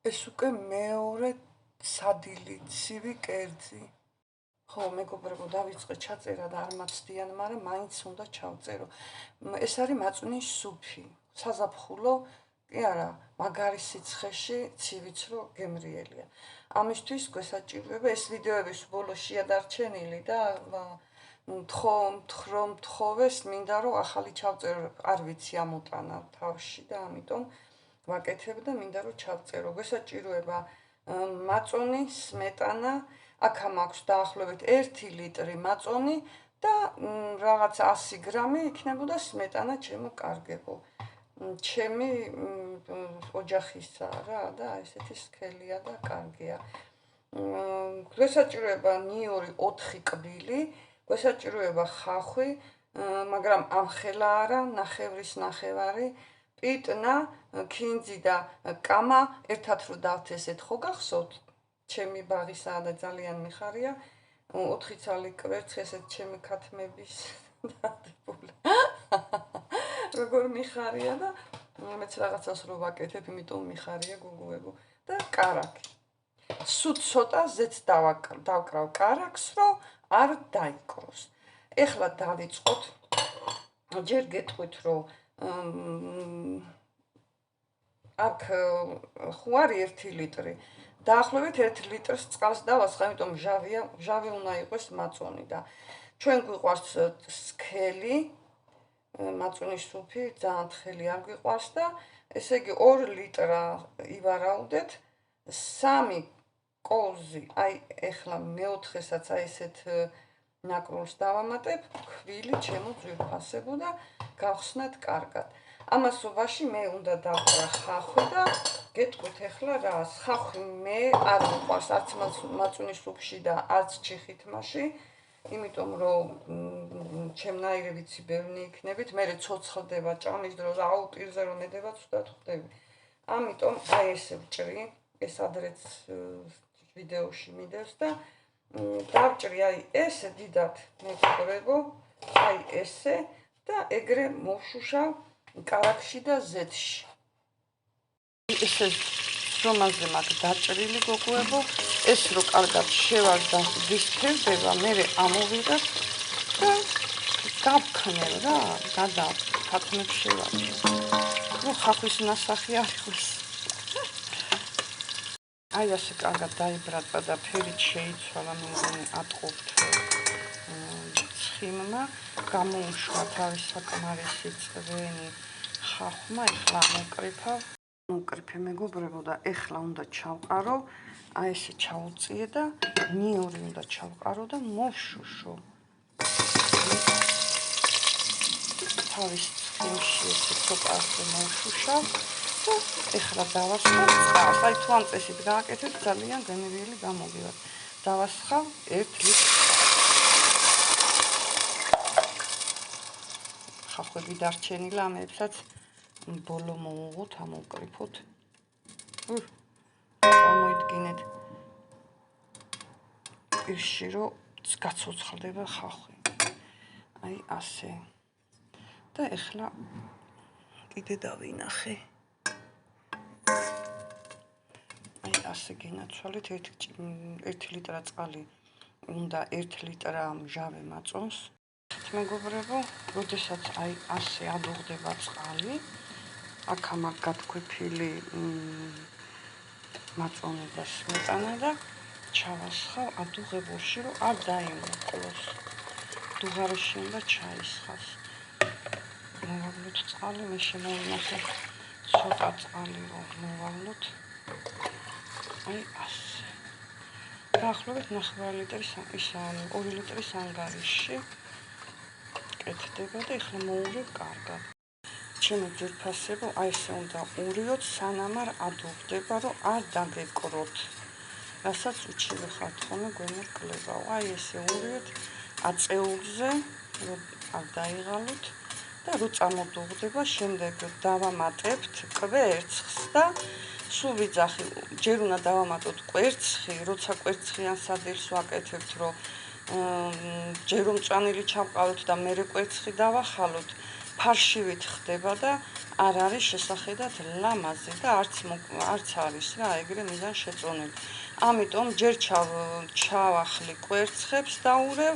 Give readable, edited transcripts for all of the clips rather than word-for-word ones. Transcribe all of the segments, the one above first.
ეს უკვე მეორე სადილი ცივი კერძი. ხო, მეგობრებო, დავიწყე ჩაწერა და არ მაცდიან, მაგრამ მაინც უნდა ჩავწერო. ეს არის მაწვნის სუფი. საზაფხულო, კი არა, მაგარი სიცხეში ცივიც რო გემრიელია. ამისთვის გვესაჭიროება ეს ვიდეოების ბოლოს შეადარჩენილი და მთხოვეს მინდა რომ ახალი ჩავწერო, არ ვიცი ამოტანა თავში და ამიტომ ვაკეთებ და მინდა რომ ჩავწერო. გვესაჭიროება მაწონი, სმეტანა, აქ მაქვს დაახლოებით 1 ლიტრი მაწონი და რაღაც 100 გრამი იქნებოდა სმეტანა ჩემო ჩემი ოჯახისა რა და ესეთი სქელია და კარგია. გვესაჭიროება ნიორი 4 კბილი, გვესაჭიროება ხახვი, მაგრამ ამხელა არა, ნახევრის ნახევარი, პიტნა, ქინძი და კამა ერთად რო დავთესეთ, ხო გახსოვთ? ჩემი ბაღისა და ძალიან მიხარია. 4 ცალი კვერცხი ესეთ ჩემი ქათმების დადებული. როგორ მიხარია და მეც რაღაცას რო ვაკეთებ, იმიტომ მიხარია გოგოებო და კარაკი. სულ ცოტა ზეც დავკრავ კარაკს, რომ არ დაიკროს. ეხლა დავიწყოთ. ჯერ გეტყვით, რომ აქ ხო არის 1 ლიტრი. დაახლოებით 1 litrს წყალს დავასხა, იმიტომ ჟავი უნდა იყოს მაწონი და ჩვენ გვიყვარს სქელი, მაწონის სუფი ძალიან თხელი არ გვიყვარს და ესე იგი 2 ლიტრა ივარაუდეთ, 3 კოლზი, აი ეხლა მეოთხესაც აი ესეთ ნაკრულს დავამატებ, ქვილი ჩემო ძვირფასებო და გავხსნათ კარგად. ამასობაში მე უნდა დავკრა ხახვი და გეტყვით ეხლა რა, ხახვი მე არ მიყვარს არც მაწონის სუფში და არც ჩიხითმაში, იმიტომ რომ ჩემნაირი ვიცი ბევრი იქნებით, მე ცოცხლდება ჭამის დროს, აუტირზე რომ მედება ცუდად ხვდები. ამიტომ აი ესე ვჭრი, ეს ადრეც ვიდეოში მიდევს და დავჭრი აი ესე დიდად მეგობრებო, აი ესე და ეგრე მოვშუშავ კარაქში და ზეთში. ესე ზომაზე მაქვს დაჭრილი გოგოებო, ეს რო კარგად შევარდა ვისფერდება, მე ამოვიღებ და გავქნევ რა, გადავქნებ შევარდი. რო ხახვის ნასახი არ იყოს. აი ასე კარგად დაიბრატა და ფერით შეიცვალა, მეგონი ატყობთ ცხიმმა, გამოუშვა თავის საკმარისი წვენი ხახვმა, ეხლა მოვკრიფე მეგობრებო და ეხლა უნდა ჩავყარო, აი ესე ჩაუწიე და ნიორი უნდა ჩავყარო და მოვშუშო. თავის ცხიმში ესე ცოტა ასე მოვშუშავ და ეხლა დავასხავ წყალს. აი თუ ამ წესით გააკეთებ, ძალიან გემრიელი გამოგივართ. დავასხავ 1 ლიტრი. ხახვები დარჩენილა, ამებსაც ბოლო მოვუღოთ, ამოვკრიფოთ. წარმოიდგინეთ პირში, რომ გაცოცხლდება ხახვი. აი ასე. და ეხლა კიდე დავინახე. აი ასე გინაცვალეთ 1 ლიტრა წყალი უნდა 1 ლიტრა ჟავე მაწონს. მეგობრებო, როდესაც აი ასე ადუღდება წყალი, აქ მაქვს გათქვიფილი მაწონი და სმეტანა და ჩავასხავ ადუღებულში, რომ არ დაიმოკლოს. დუღარში უნდა ჩაისხას. მოვავლოთ წყალი, მე შემოვინახე ცოტა წყალი რომ მოვავლოთ. აი ასე. დაახლოებით 9 ლიტრის 2 ლიტრის ანგარიში კეთდება და ეხლა მოვუღებ კარგად. ჩემო ძვირფასებო, აი ესე უნდა ურიოთ, სანამ არ ადუღდება, რომ არ დაგეკროთ. რასაც უჩივი ხართ ხოლმე გვენერ კლებაო. აი ესე ურიოთ აწეულზე, რომ არ დაიღალოთ და რო წამოდუღდება, შემდეგ დავამატებთ კვერცხს და სულ ვიძახი, ჯერ უნდა დავამატოთ კვერცხი, როცა კვერცხიან სადილს ვაკეთებთ, რომ ჯერ რომ მწვანილი ჩავყავთ და მერე კვერცხი დავახალოთ, ფარშივით ხდება და არ არის შესახედად ლამაზი და არც არის რა ეგრე მიზან შეწონილი. ამიტომ ჯერ ჩავახლი კვერცხებს დაურევ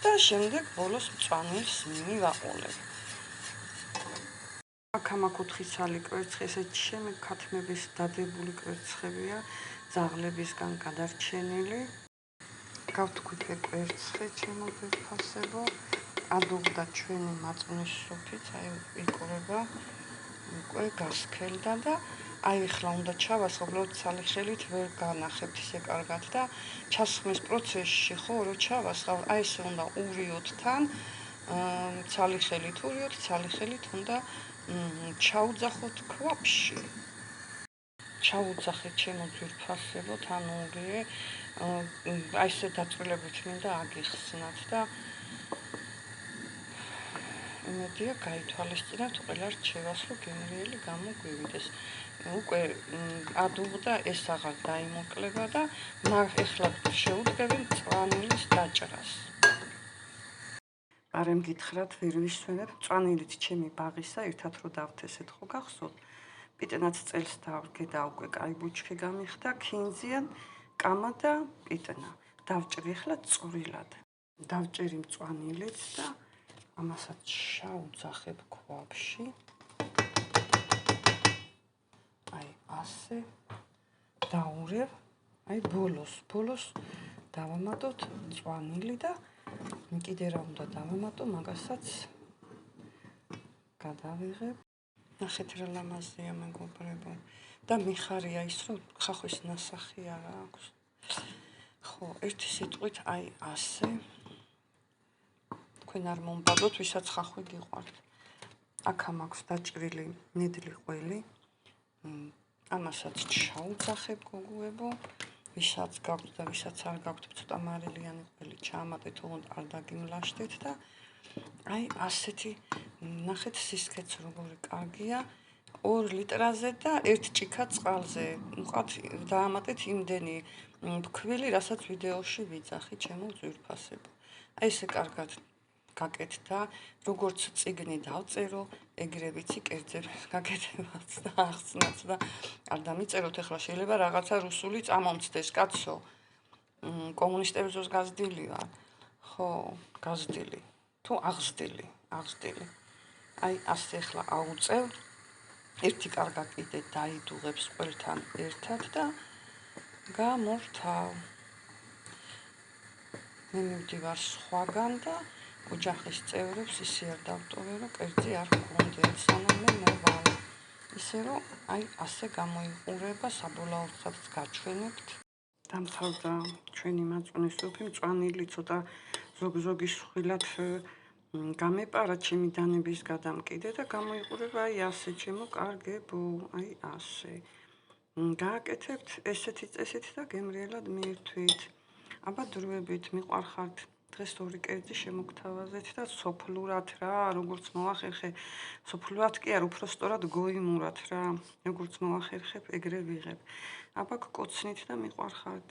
და შემდეგ ბოლოს მწვანილს მივაყოლებ. აქ ამ 4 ცალი კვერცხი ესეც ჩემი ქათმების დადებული კვერცხებია, ძაღლებისგან გადარჩენილი. გავთქვით კვერცხი ჩემო ძვირფასებო. ადუღდა ჩვენი მაწვნის სუფიც, აი იყურება, უკვე გასქელდა და აი ახლა უნდა ჩავასხო, უბრალოდ ცალი ხელით ვერ განახებთ ისე კარგად და ჩასხმის პროცესში ხო რო ჩავასხავ, აი ესე უნდა ურიოთ თან, ცალი ხელით ურიოთ, ცალი ხელით უნდა ჩაუძახოთ ქვაფში. ჩაუძახეთ ჩემო ძვირფასებო, თან ურიე, აი ესე დაწვრილებით მინდა აგიხსნათ და იმედია გაითვალისწინებთ, ყველა რჩევასლო გემრიელი გამოგვივიდეს. უკვე ადუღდა ეს აღარ დაიმოკლება და ეხლა შეუდგები მწვანილის დაჭრას. არემ გითხრათ, ვერ ვისვენებ, მწვანილით ჩემი ბაღისა ერთად რო დავთესეთ, ხო გახსოვთ? პიტნაც წელს დავრგე და უკვე კაი ბუჩქი გამიხდა, ქინძიან, კამა და პიტნა. დავჭრი ახლა წვრილად. დავჭერი მწვანილით და ამასაც შაუძახებ ქვაფში. აი ასე დაურევ, აი ბოლოს დავამატოთ მწვანილი და კიდე რა უნდა დავამატო, მაგასაც გადავიღებ. ნახეთ რა ლამაზია მეგობრებო. და მიხარია ის, რომ ხახვის ნასახი არ აქვს. ხო, ერთი სიტყვით აი ასე. თქვენ არ მომბადოთ, ვისაც ხახვი გიყვართ. აქ მაქვს დაჭრილი ნედლი ყველი. ამასაც ჩაუძახებ გოგოებო. ვისაც გაქვთ და ვისაც არ გაქვთ, ცოტა მარილიანი ყველი ჩაამატეთ, ოღონდ არ დაგიმლაშდეთ და აი ასეთი ნახეთ სისქეც როგორი კარგია. 2 ლიტრაზე და 1 ჭიქა წყალზე. უყავთ დაამატეთ იმდენი ფქვილი, რასაც ვიდეოში ვიძახი ჩემო ძვირფასებო. აი ესე კარგად გაკეთდა, როგორც წიგნი დავწერო, ეგრე ვიცი კერძებს გაკეთებაც და ახსნაც და არ დამიწეროთ ახლა შეიძლება რაღაცა რუსული წამომცდეს, კაცო. კომუნისტების დროს გაზრდილი ვარ. ხო, გაზრდილი. თუ აღზრდილი. აი ასე ახლა აუწევ. ერთი კარგა კიდე დაიდუღებს ყველთან ერთად და გამორთავ. მე მივდივარ სხვაგან და ოჯახის წევრებს ისე არ დავტოვე, რომ კერძი არ გქონდეთ, სანამ მე მოვალ. ისე რომ აი ასე გამოიყურება, საბოლოოდაც გაჩვენებთ. დამთავრდა ჩვენი მაწვნის სუფი, მწვანილი ცოტა ზოგი სხვილად გამეპარა ჩემი დანების გადამკიდე და გამოიყურება აი ასე ჩემო კარგებო, აი ასე. გააკეთებთ ესეთი წესით და გემრიელად მიირთვით. აბა დროებით მიყვარხართ. დღეს 2 კერძი შემოგთავაზეთ და სოფლურად რა, როგორც მოახერხე, სოფლურად კი არ, უფრო სწორად გოიმურად რა, როგორც მოახერხებ, ეგრე ვიღებ. აბა გკოცნით და მიყვარხართ.